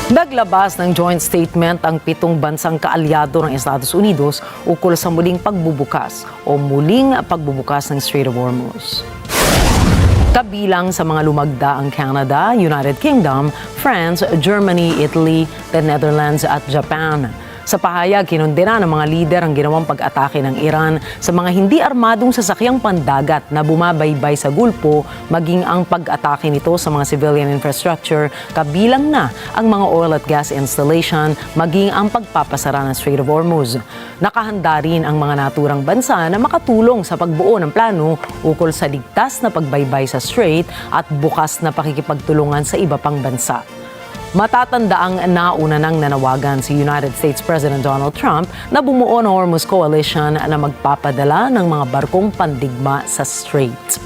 Naglabas ng joint statement ang 7 bansang kaalyado ng Estados Unidos ukol sa muling pagbubukas ng Strait of Hormuz. Kabilang sa mga lumagda ang Canada, United Kingdom, France, Germany, Italy, the Netherlands at Japan. Sa pahayag, kinondena ng mga lider ang ginawang pag-atake ng Iran sa mga hindi armadong sasakyang pandagat na bumabaybay sa Gulpo, maging ang pag-atake nito sa mga civilian infrastructure, kabilang na ang mga oil at gas installation, maging ang pagpapasara ng Strait of Hormuz. Nakahanda rin ang mga naturang bansa na makatulong sa pagbuo ng plano ukol sa ligtas na pagbaybay sa Strait at bukas na pakikipagtulungan sa iba pang bansa. Matatandaang nauna nang nanawagan si United States President Donald Trump na bumuo ng Hormuz Coalition na magpapadala ng mga barkong pandigma sa Strait.